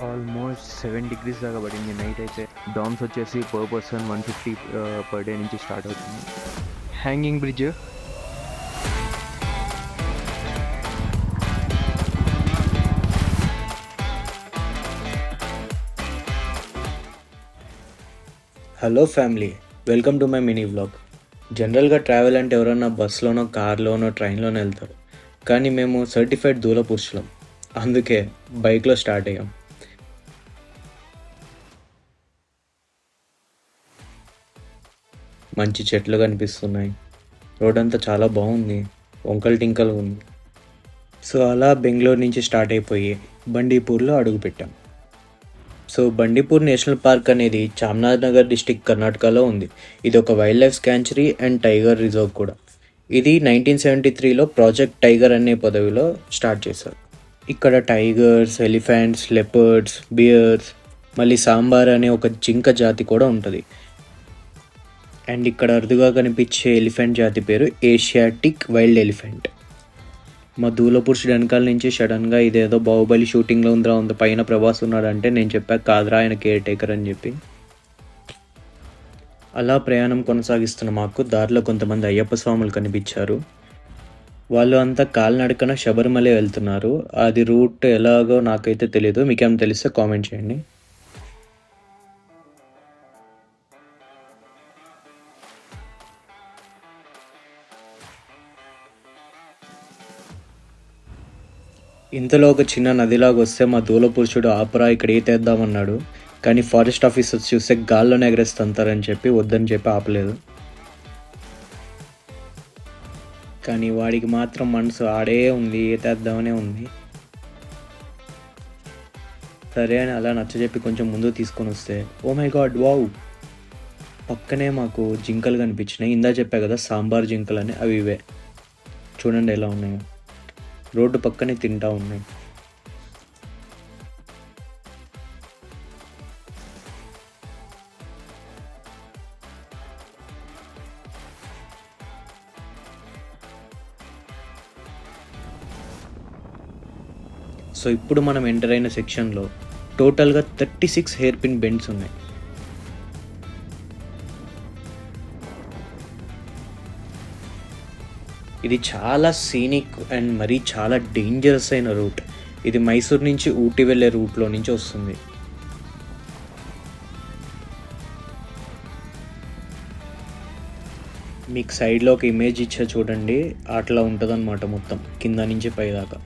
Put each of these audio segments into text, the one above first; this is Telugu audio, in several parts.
ఆల్మోస్ట్ 7 డిగ్రీస్ దాకా పడింది నైట్ అయితే. డామ్స్ వచ్చేసి పర్ పర్సన్ 150 పర్ డే నుంచి స్టార్ట్ అవుతుంది. Hanging bridge. Hello family, welcome to my mini vlog. జనరల్గా ట్రావెల్ అంటే ఎవరన్నా బస్సులోనో, కార్లోనో, ట్రైన్లోనో వెళ్తారు. కానీ మేము సర్టిఫైడ్ దూల పురుషులం, అందుకే బైక్లో స్టార్ట్ అయ్యాం. మంచి చెట్లు కనిపిస్తున్నాయి, రోడ్ అంతా చాలా బాగుంది, వంకల్ టింకల్ ఉంది. సో అలా బెంగళూరు నుంచి స్టార్ట్ అయిపోయి బండీపూర్లో అడుగుపెట్టాం. సో బండీపూర్ నేషనల్ పార్క్ అనేది చామ్రాజ్నగర్ డిస్టిక్ కర్ణాటకలో ఉంది. ఇది ఒక వైల్డ్ లైఫ్ స్కాంచరీ అండ్ టైగర్ రిజర్వ్ కూడా. ఇది 1973లో ప్రాజెక్ట్ టైగర్ అనే పదవిలో స్టార్ట్ చేశారు. ఇక్కడ టైగర్స్, ఎలిఫెంట్స్, లెపర్డ్స్, బియర్స్, మళ్ళీ సాంబార్ అనే ఒక జింక జాతి కూడా ఉంటుంది. అండ్ ఇక్కడ అరుదుగా కనిపించే ఎలిఫెంట్ జాతి పేరు ఏషియాటిక్ వైల్డ్ ఎలిఫెంట్. మా దూలపురుషుడు వెనకాల నుంచి సడన్గా ఇదేదో బాహుబలి షూటింగ్లో ఉంది పైన ప్రభాస్ ఉన్నాడంటే నేను చెప్పాక కాదురా ఆయన కేర్ టేకర్ అని చెప్పి. అలా ప్రయాణం కొనసాగిస్తున్న మాకు దారిలో కొంతమంది అయ్యప్ప స్వాములు కనిపించారు. వాళ్ళు అంతా కాలినడకన శబరిమల వెళ్తున్నారు. అది రూట్ ఎలాగో నాకైతే తెలియదు, మీకేం తెలిస్తే కామెంట్ చేయండి. ఇంతలో ఒక చిన్న నదిలాగా వస్తే మా దూలపురుషుడు ఆపరా ఇక్కడ ఈతేద్దామన్నాడు. కానీ ఫారెస్ట్ ఆఫీసర్స్ చూస్తే గాల్లోనే ఎగరేస్తుంటారని చెప్పి వద్దని చెప్పి ఆపలేదు. కానీ వాడికి మాత్రం మనసు ఆడే ఉంది, ఈతేద్దామనే ఉంది. సరే అని అలా నచ్చజెప్పి కొంచెం ముందు తీసుకొని వస్తే ఓ మై గాడ్ వావ్, పక్కనే మాకు జింకలు కనిపించినాయి. ఇందా చెప్పా కదా సాంబార్ జింకలు అని, అవి ఇవే చూడండి ఎలా ఉన్నాయో, రోడ్డు పక్కనే తింటా ఉన్నాయి. సో ఇప్పుడు మనం ఎంటర్ అయిన సెక్షన్లో టోటల్గా 36 హెయిర్ పిన్ బెండ్స్ ఉన్నాయి. ఇది చాలా సీనిక్ అండ్ మరీ చాలా డేంజరస్ అయిన రూట్. ఇది మైసూర్ నుంచి ఊటీ వెళ్ళే రూట్లో నుంచి వస్తుంది. మీకు సైడ్లో ఒక ఇమేజ్ ఇచ్చా చూడండి, అట్లా ఉంటుంది అన్నమాట మొత్తం కింద నుంచి పైదాకా.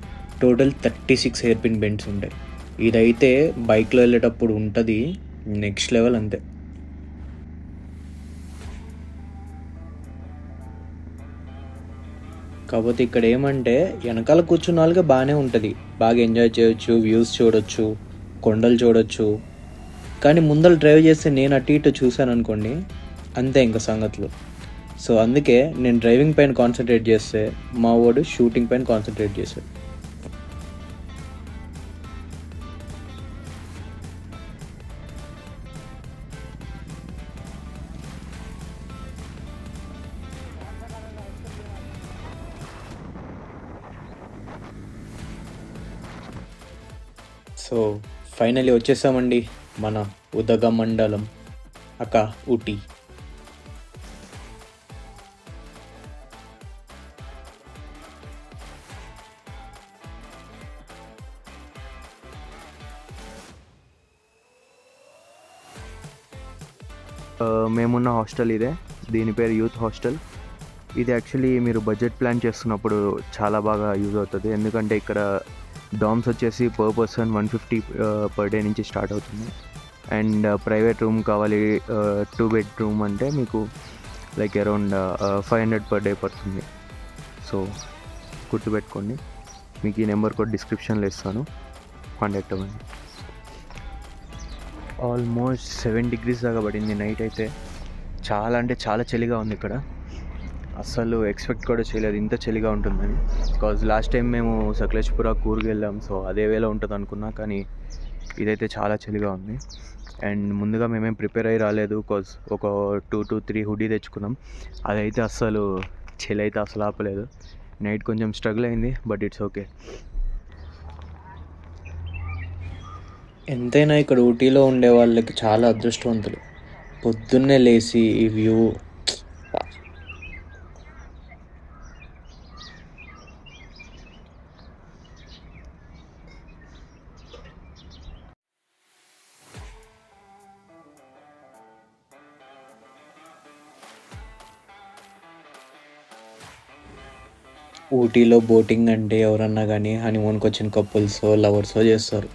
టోటల్ 36 హెయిర్ పిన్ బెండ్స్ ఉంటాయి. ఇదైతే బైక్లో వెళ్ళేటప్పుడు ఉంటుంది నెక్స్ట్ లెవెల్ అంతే. కాకపోతే ఇక్కడ ఏమంటే వెనకాల కూర్చున్న వాళ్ళకి బాగానే ఉంటుంది, బాగా ఎంజాయ్ చేయొచ్చు, వ్యూస్ చూడొచ్చు, కొండలు చూడొచ్చు. కానీ ముందర డ్రైవ్ చేస్తే నేను అటు ఇటు చూశాను అనుకోండి, అంతే ఇంకా సంగతులు. సో అందుకే నేను డ్రైవింగ్ పైన కాన్సన్ట్రేట్ చేస్తే మా వాడు షూటింగ్ పైన కాన్సన్ట్రేట్ చేశాడు. సో ఫైనలీ వచ్చేసామండి మన ఉదగమండలం ఊటీ. మేమున్న హాస్టల్ ఇదే, దీని పేరు యూత్ హాస్టల్. ఇది యాక్చువల్లీ మీరు బడ్జెట్ ప్లాన్ చేస్తున్నప్పుడు చాలా బాగా యూజ్ అవుతుంది. ఎందుకంటే ఇక్కడ డామ్స్ వచ్చేసి పర్ పర్సన్ 150 పర్ డే నుంచి స్టార్ట్ అవుతుంది. అండ్ ప్రైవేట్ రూమ్ కావాలి 2 బెడ్రూమ్ అంటే మీకు లైక్ అరౌండ్ 500 పర్ డే పడుతుంది. సో గుర్తుపెట్టుకోండి, మీకు ఈ నెంబర్ కూడా డిస్క్రిప్షన్లో ఇస్తాను, కాంటాక్ట్ అవ్వండి. ఆల్మోస్ట్ 7 డిగ్రీస్ దాకా పడింది నైట్ అయితే. చాలా అంటే చాలా చలిగా ఉంది ఇక్కడ. అస్సలు ఎక్స్పెక్ట్ కూడా చేయలేదు ఇంత చలిగా ఉంటుందని. బికాజ్ లాస్ట్ టైం మేము సకలేష్పుర కూర్గ్ వెళ్ళాం, సో అదే వేలో ఉంటుంది అనుకున్నా, కానీ ఇదైతే చాలా చలిగా ఉంది. అండ్ ముందుగా మేమేం ప్రిపేర్ అయ్యి రాలేదు, బికాజ్ ఒక 2 to 3 హుడీ తెచ్చుకున్నాం. అదైతే అస్సలు చలి అయితే అసలు ఆపలేదు. నైట్ కొంచెం స్ట్రగుల్ అయింది, బట్ ఇట్స్ ఓకే. ఎంతైనా ఇక్కడ ఊటీలో ఉండే వాళ్ళకి చాలా అదృష్టవంతులు. పొద్దున్నే లేచి ఈ వ్యూ ఊటీలో బోటింగ్ అంటే ఎవరన్నా కానీ హనీమూన్కి వచ్చిన కపుల్సో లవర్సో చేస్తారు.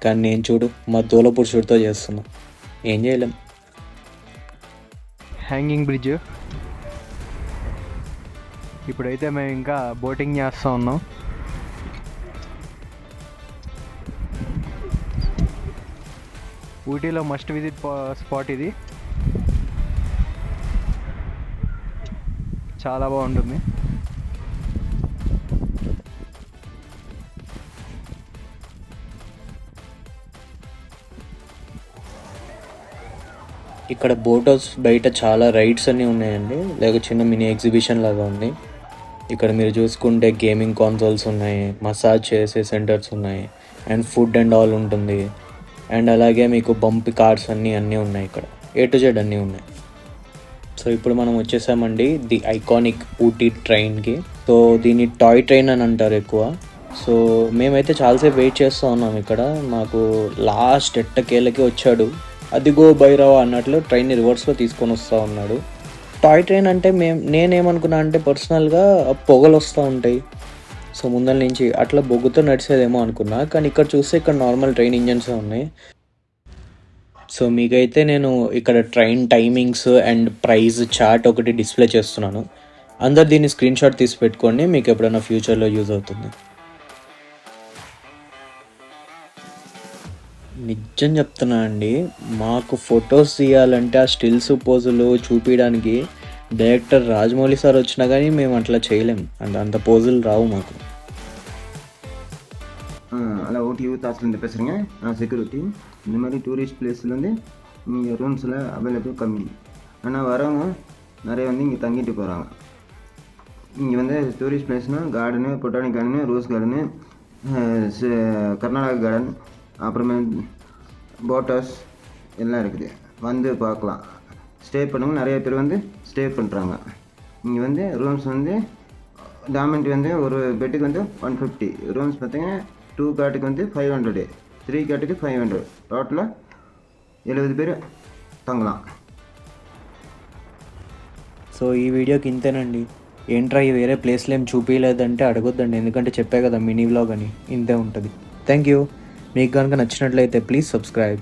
కానీ నేను చూడు మా దూల పురుషుడితో చేస్తున్నా. ఏం చేయలేం. Hanging bridge. ఇప్పుడైతే మేము ఇంకా బోటింగ్ చేస్తూ ఉన్నాం. ఊటీలో మస్ట్ విజిట్ స్పాట్ ఇది. చాలా బాగుంటుంది. ఇక్కడ బోట్ హౌస్ బయట చాలా రైడ్స్ అన్నీ ఉన్నాయండి. లేక చిన్న మినీ ఎగ్జిబిషన్ లాగా ఉంది. ఇక్కడ మీరు చూసుకుంటే గేమింగ్ కాన్సోల్స్ ఉన్నాయి, మసాజ్ చేసే సెంటర్స్ ఉన్నాయి, అండ్ ఫుడ్ అండ్ ఆల్ ఉంటుంది. అండ్ అలాగే మీకు బంపీ కార్స్ అన్నీ ఉన్నాయి. ఇక్కడ A to Z అన్నీ ఉన్నాయి. సో ఇప్పుడు మనం వచ్చేసామండి ది ఐకానిక్ ఊటీ ట్రైన్కి. సో దీన్ని టాయ్ ట్రైన్ అని అంటారు ఎక్కువ. సో మేమైతే చాలాసేపు వెయిట్ చేస్తూ ఉన్నాం ఇక్కడ. మాకు లాస్ట్ ఎట్టకేళ్ళకి వచ్చాడు. అదిగో భైరవ అన్నట్లు ట్రైన్ని రివర్స్లో తీసుకొని వస్తూ ఉన్నాడు. టాయ్ ట్రైన్ అంటే నేనేమనుకున్నా అంటే పర్సనల్గా పొగలు వస్తూ ఉంటాయి. సో ముందర నుంచి అట్లా బొగ్గుతో నడిచేదేమో అనుకున్నా. కానీ ఇక్కడ చూస్తే ఇక్కడ నార్మల్ ట్రైన్ ఇంజన్సే ఉన్నాయి. సో మీకైతే నేను ఇక్కడ train timings and price chart ఒకటి డిస్ప్లే చేస్తున్నాను. అందరు దీన్ని స్క్రీన్ షాట్ తీసి పెట్టుకోండి, మీకు ఎప్పుడైనా ఫ్యూచర్లో యూజ్ అవుతుంది. నిజం చెప్తున్నా అండి, మాకు ఫొటోస్ తీయాలంటే ఆ స్టిల్స్ పోజులు చూపించడానికి డైరెక్టర్ రాజమౌళి సార్ వచ్చినా కానీ మేము అట్లా చేయలేం. అంత పోజులు రావు మాకు. அதில் ஊட்டி யூத் ஹாஸ்டல்லேருந்து பேசுகிறேங்க. நான் செக்யூரிட்டி. இந்த மாதிரி டூரிஸ்ட் பிளேஸில் வந்து இங்கே ரூம்ஸில் அவைலபிள் கம்மி. ஆனால் வரவங்க நிறைய வந்து இங்கே தங்கிட்டு போகிறாங்க. இங்கே வந்து டூரிஸ்ட் பிளேஸ்னால் garden, botanic garden, rose garden, Karnataka garden, அப்புறமே போட் ஹவுஸ் எல்லாம் இருக்குது. வந்து பார்க்கலாம். ஸ்டே பண்ணுங்க. நிறைய பேர் வந்து ஸ்டே பண்ணுறாங்க. இங்கே வந்து ரூம்ஸ் வந்து டாமெண்ட் வந்து ஒரு பெட்டுக்கு வந்து 150. ரூம்ஸ் பார்த்தீங்கன்னா 2 காட்டுக்கு வந்து 500, 3 காட்டுக்கு 500, டோட்டலாக 70 பேர் தங்கலாம். సో ఈ వీడియోకి ఇంతేనండి. ఏంట్రా ఈ వేరే ప్లేస్లో ఏం చూపించలేదంటే అడగొద్దండి, ఎందుకంటే చెప్పే కదా మినీ వ్లాగ్ అని. ఇంతే ఉంటుంది. Thank you. మీకు కనుక నచ్చినట్లయితే ప్లీజ్ సబ్స్క్రైబ్.